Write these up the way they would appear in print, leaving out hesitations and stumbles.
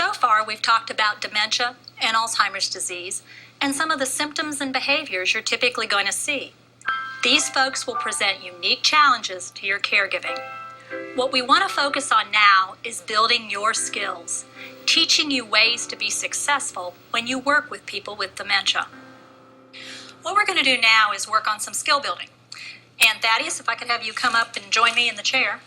so far, we've talked about dementia and Alzheimer's disease and some of the symptoms and behaviors you're typically going to see. These folks will present unique challenges to your caregiving. What we want to focus on now is building your skills, teaching you ways to be successful when you work with people with dementia. What we're going to do now is work on some skill building. And Thaddeus, if I could have you come up and join me in the chair.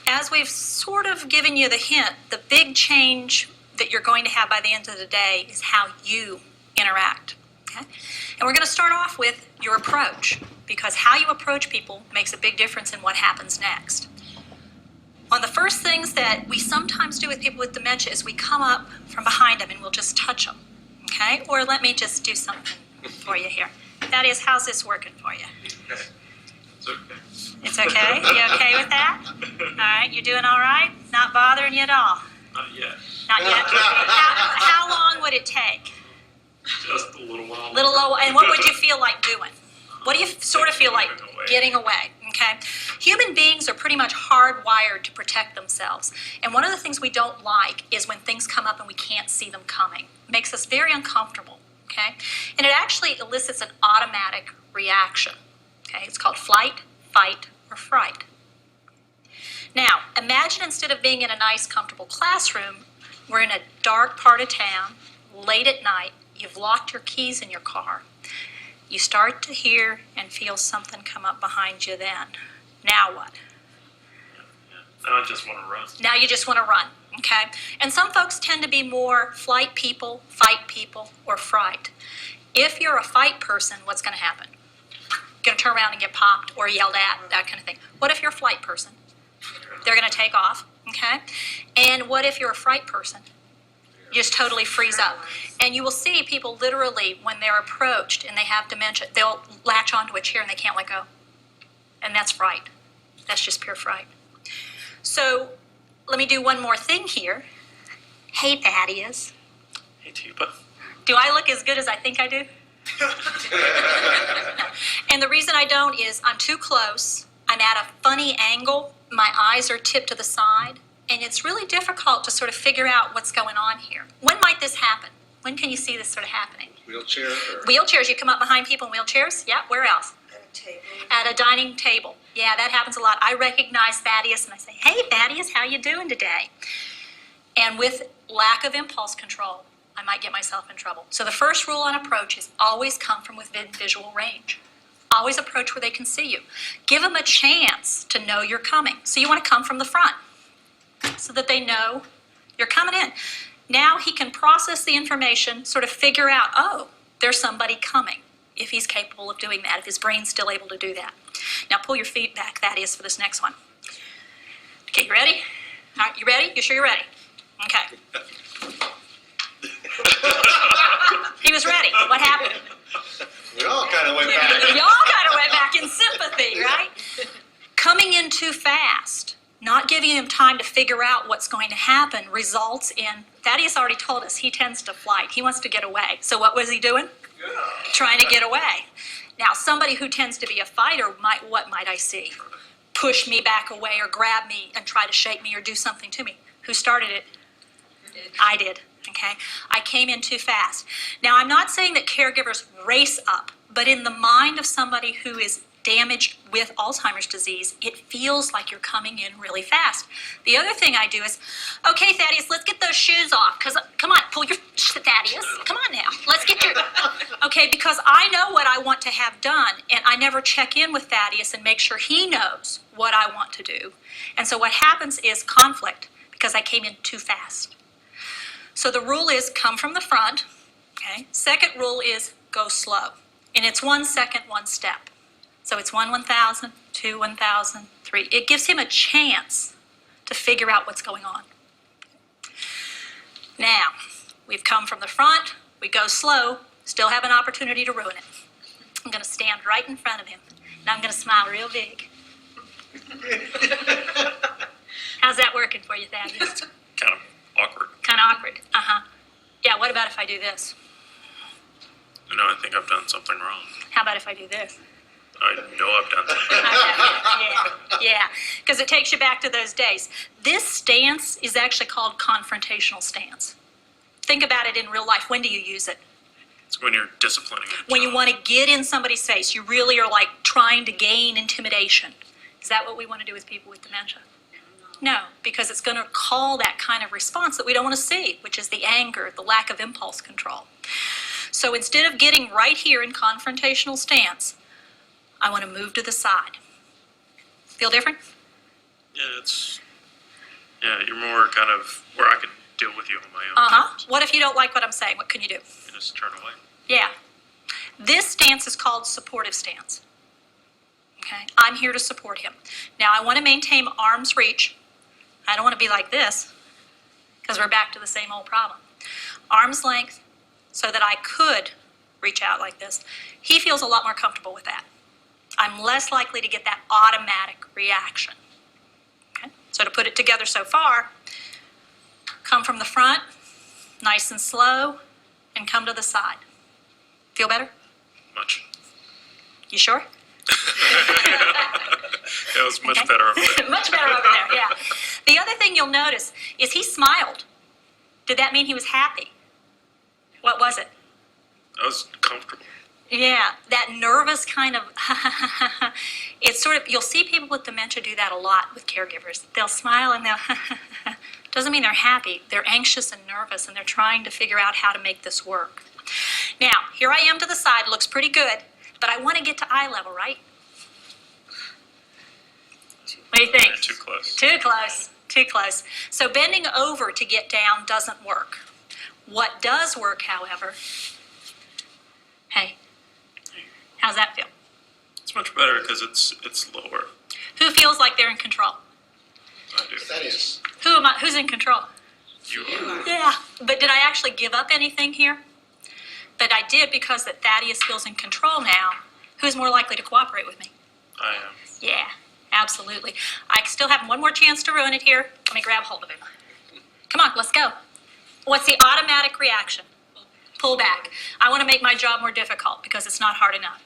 As we've sort of given you the hint, the big change that you're going to have by the end of the day is how you interact. Okay? And we're going to start off with your approach, because how you approach people makes a big difference in what happens next. One of the first things that we sometimes do with people with dementia is we come up from behind them and we'll just touch them. Okay? Or let me just do something for you here. That is, how's this working for you? It's okay. It's okay? You okay with that? All right, you doing all right? Not bothering you at all? Not yet. Not yet? How long would it take? Just a little while. And what would you feel like doing? What do you sort of feel like getting away? Okay? Human beings are pretty much hardwired to protect themselves. And one of the things we don't like is when things come up and we can't see them coming. It makes us very uncomfortable. Okay? And it actually elicits an automatic reaction. Okay? It's called flight, fight, or fright. Now, imagine instead of being in a nice, comfortable classroom, we're in a dark part of town, late at night, you've locked your keys in your car. You start to hear and feel something come up behind you then. Now what? Now I just want to run. Now you just want to run, okay? And some folks tend to be more flight people, fight people, or fright. If you're a fight person, what's going to happen? You're going to turn around and get popped or yelled at, that kind of thing. What if you're a flight person? They're going to take off, okay? And what if you're a fright person? You just totally freeze up. And you will see people literally, when they're approached and they have dementia, they'll latch onto a chair and they can't let go. And that's fright. That's just pure fright. So let me do one more thing here. Hey, Thaddeus. Hey, Tuba. Do I look as good as I think I do? And the reason I don't is I'm too close. I'm at a funny angle. My eyes are tipped to the side. And it's really difficult to sort of figure out what's going on here. When might this happen? When can you see this sort of happening? Wheelchair? Or? Wheelchairs. You come up behind people in wheelchairs? Yeah, where else? At a table. At a dining table. Yeah, that happens a lot. I recognize Thaddeus and I say, hey, Thaddeus, how you doing today? And with lack of impulse control, I might get myself in trouble. So the first rule on approach is always come from within visual range. Always approach where they can see you. Give them a chance to know you're coming. So you want to come from the front so that they know you're coming in. Now he can process the information, sort of figure out, oh, there's somebody coming, if he's capable of doing that, if his brain's still able to do that. Now pull your feet back, Thaddeus, for this next one. Okay, you ready? All right, you ready? You sure you're ready? Okay. He was ready. What happened? We all kind of went back. Y'all kind of went back in sympathy, right? Coming in too fast, not giving him time to figure out what's going to happen results in, Thaddeus already told us, he tends to flight. He wants to get away. So what was he doing? Trying to get away. Now, somebody who tends to be a fighter, what might I see? Push me back away or grab me and try to shake me or do something to me. Who started it? I did. Okay? I came in too fast. Now, I'm not saying that caregivers race up, but in the mind of somebody who is damaged with Alzheimer's disease, it feels like you're coming in really fast. The other thing I do is, okay, Thaddeus, let's get those shoes off, because, come on, pull your, Thaddeus, come on now, let's get your, okay, because I know what I want to have done, and I never check in with Thaddeus and make sure he knows what I want to do. And so what happens is conflict, because I came in too fast. So the rule is come from the front, okay? Second rule is go slow. And it's 1 second, 1 step. So it's 1 1,000, 2 1,000, 3. It gives him a chance to figure out what's going on. Now, we've come from the front, we go slow, still have an opportunity to ruin it. I'm going to stand right in front of him, and I'm going to smile real big. How's that working for you, Thaddeus? Kind of awkward. Kind of awkward. Uh-huh. Yeah, what about if I do this? I think I've done something wrong. How about if I do this? I know I've done that. Yeah, because it takes you back to those days. This stance is actually called confrontational stance. Think about it in real life. When do you use it? It's when you're disciplining a When you child. want to get in somebody's face. You really are like trying to gain intimidation. Is that what we want to do with people with dementia? No, because it's going to call that kind of response that we don't want to see, which is the anger, the lack of impulse control. So instead of getting right here in confrontational stance, I want to move to the side. Feel different? Yeah, you're more kind of where I can deal with you on my own. Uh-huh. What if you don't like what I'm saying? What can you do? You just turn away. Yeah. This stance is called supportive stance. Okay? I'm here to support him. Now, I want to maintain arm's reach. I don't want to be like this, because we're back to the same old problem. Arm's length, so that I could reach out like this. He feels a lot more comfortable with that. I'm less likely to get that automatic reaction. Okay? So to put it together so far, come from the front, nice and slow, and come to the side. Feel better? Much. You sure? It was much Okay. better over there. Much better over there, yeah. The other thing you'll notice is he smiled. Did that mean he was happy? What was it? I was comfortable. Yeah, that nervous kind of, it's sort of, you'll see people with dementia do that a lot with caregivers. They'll smile and they'll, doesn't mean they're happy. They're anxious and nervous and they're trying to figure out how to make this work. Now, here I am to the side, looks pretty good, but I want to get to eye level, right? What do you think? Yeah, too close. Too close, too close. So bending over to get down doesn't work. What does work, however, hey, how's that feel? It's much better because it's lower. Who feels like they're in control? I do. That is. Who's in control? You are. Yeah, but did I actually give up anything here? But I did because that Thaddeus feels in control now. Who's more likely to cooperate with me? I am. Yeah, absolutely. I still have one more chance to ruin it here. Let me grab hold of him. Come on, let's go. What's the automatic reaction? Pull back. I want to make my job more difficult because it's not hard enough.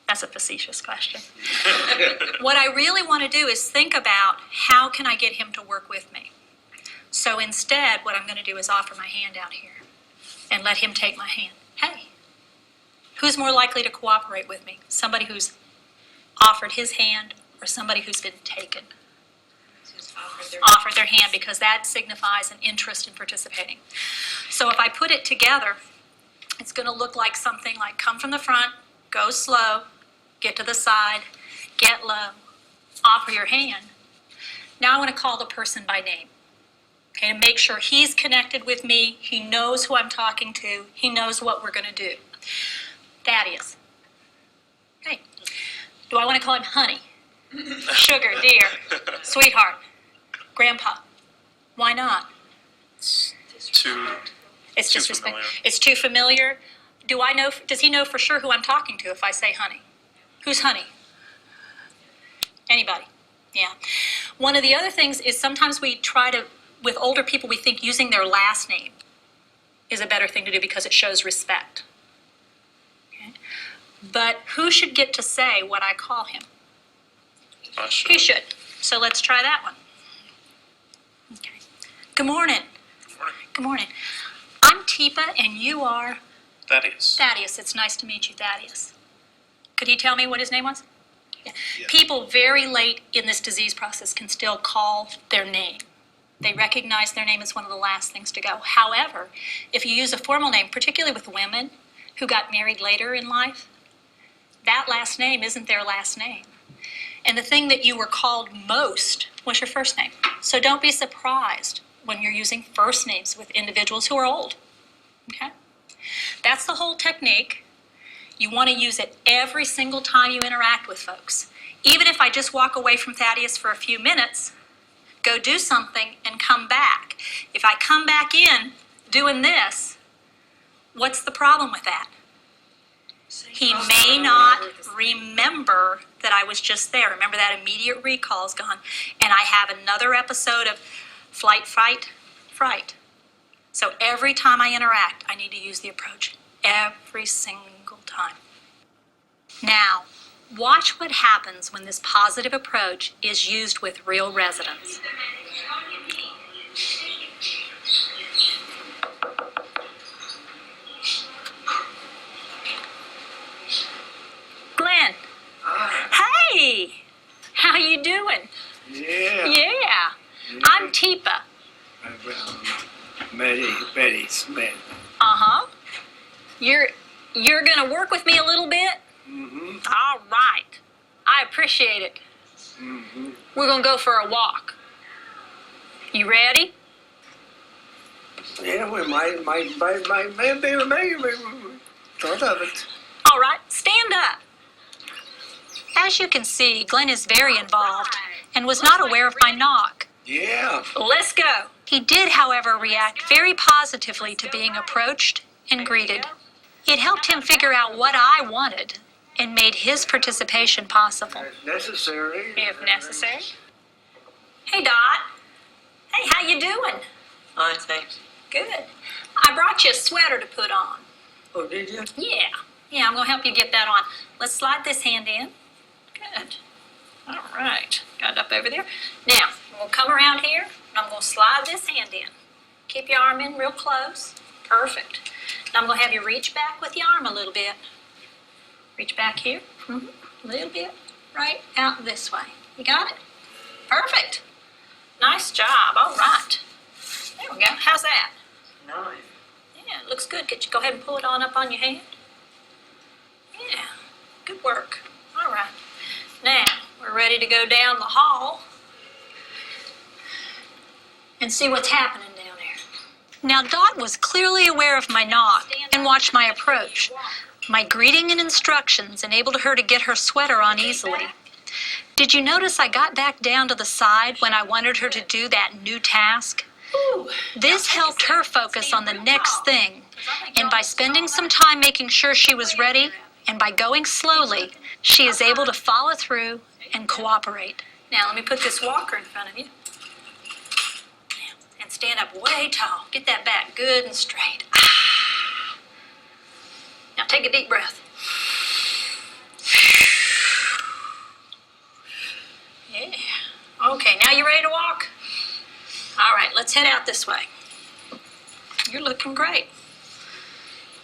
That's a facetious question. What I really want to do is think about how can I get him to work with me. So instead, what I'm going to do is offer my hand out here and let him take my hand. Hey, who's more likely to cooperate with me? Somebody who's offered his hand or somebody who's been taken? Offered their hand, because that signifies an interest in participating. So if I put it together, it's going to look like something like come from the front, go slow, get to the side, get low, offer your hand. Now I want to call the person by name. Okay, to make sure he's connected with me, he knows who I'm talking to, he knows what we're going to do. Thaddeus. Hey, do I want to call him honey? Sugar, dear, sweetheart, grandpa? Why not? Too. It's Too just familiar. It's too familiar. Do I know? Does he know for sure who I'm talking to if I say honey? Who's honey? Anybody? Yeah. One of the other things is sometimes we try to, with older people, we think using their last name is a better thing to do because it shows respect. Okay? But who should get to say what I call him? I should. He should. So let's try that one. Okay. Good morning. Morning. Good morning. I'm Teepa and you are Thaddeus. Thaddeus. It's nice to meet you, Thaddeus. Could he tell me what his name was? Yeah. Yeah. People very late in this disease process can still call their name. They recognize their name as one of the last things to go. However, if you use a formal name, particularly with women who got married later in life, that last name isn't their last name. And the thing that you were called most was your first name. So don't be surprised when you're using first names with individuals who are old. Okay? That's the whole technique. You want to use it every single time you interact with folks. Even if I just walk away from Thaddeus for a few minutes, go do something and come back. If I come back in doing this, what's the problem with that? He may not remember that I was just there. Remember, that immediate recall is gone. And I have another episode of flight, fight, fright. So every time I interact, I need to use the approach. Every single time. Now, watch what happens when this positive approach is used with real residents. Glenn. Hey, how you doing? Yeah. Yeah, I'm Teepa. Betty Smith. Uh-huh. You're gonna work with me a little bit? Mm-hmm. All right. I appreciate it. Mm-hmm. We're gonna go for a walk. You ready? Yeah, well, my man, baby, thought of it. All right, stand up. As you can see, Glenn is very involved and was not aware of my knock. Yeah. Let's go. He did, however, react very positively to being approached and greeted. It helped him figure out what I wanted and made his participation possible. Necessary. If necessary. Hey, Dot. Hey, how you doing? Fine, thanks. Good. I brought you a sweater to put on. Oh, did you? Yeah. Yeah, I'm going to help you get that on. Let's slide this hand in. Good. All right. Got it up over there. Now, we'll come around here, and I'm going to slide this hand in. Keep your arm in real close. Perfect. Now I'm going to have you reach back with your arm a little bit. Reach back here. A little bit. Right out this way. You got it? Perfect. Nice job. All right. There we go. How's that? Nice. Yeah, it looks good. Could you go ahead and pull it on up on your hand? Yeah, good work. All right. Now, we're ready to go down the hall and see what's happening down there. Now, Dot was clearly aware of my knock and watched my approach. My greeting and instructions enabled her to get her sweater on easily. Did you notice I got back down to the side when I wanted her to do that new task? This helped her focus on the next thing, and by spending some time making sure she was ready, and by going slowly, she is able to follow through and cooperate. Now, let me put this walker in front of you. And stand up way tall. Get that back good and straight. Now, take a deep breath. Yeah. Okay, now you ready to walk? All right, let's head out this way. You're looking great.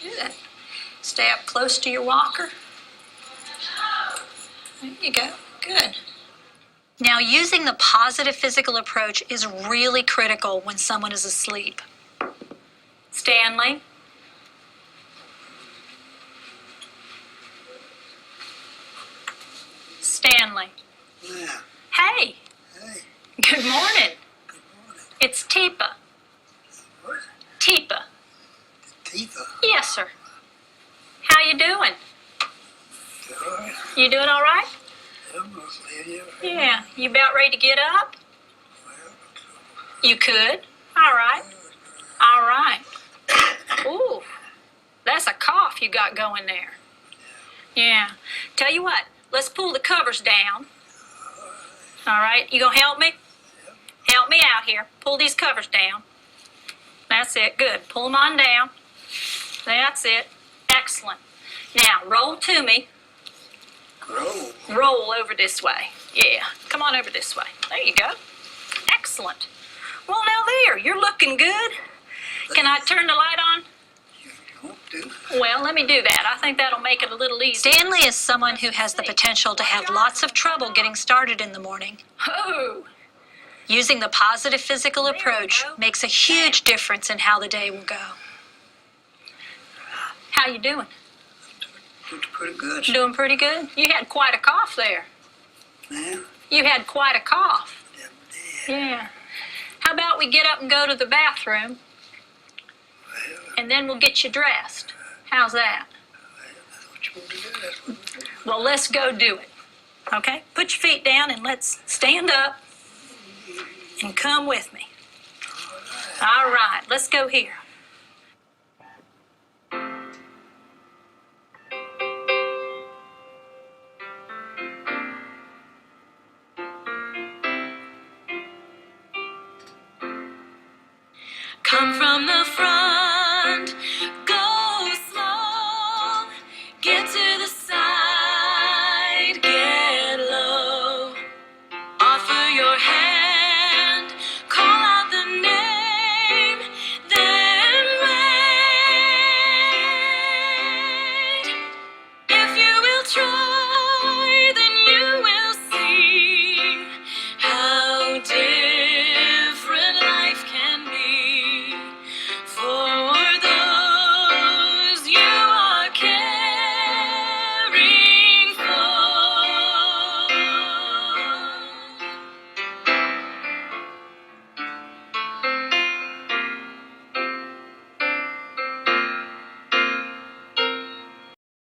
Good. Stay up close to your walker. There you go. Good. Now, using the positive physical approach is really critical when someone is asleep. Stanley? Stanley. Yeah. Hey, Hey. good morning. Good morning. It's Teepa. What? Teepa. Tifa. Yes, sir. How you doing? Good. You doing all right? Almost lady. Yeah. You about ready to get up? Well, You could. All right. All right. Ooh, that's a cough you got going there. Yeah. Tell you what, let's pull the covers down. All right. You gonna help me? Help me out here. Pull these covers down. That's it. Good. Pull them on down. That's it. Excellent. Now, roll to me. grow. Roll over this way. Yeah. Come on over this way. There you go. Excellent. Well, now there. You're looking good. Can I turn the light on? You won't do. Well, let me do that. I think that'll make it a little easier. Stanley is someone who has the potential to have lots of trouble getting started in the morning. Oh. Using the positive physical approach makes a huge difference in how the day will go. How you doing? Doing pretty good. Doing pretty good? You had quite a cough there. Man. You had quite a cough. Yeah. Yeah. How about we get up and go to the bathroom, Well, and then we'll get you dressed. How's that? that's what you want to do. That's what you want to do. Well, let's go do it. Okay? Put your feet down and let's stand up and come with me. All right, let's go here. Come from the front, go slow, get to the side. try.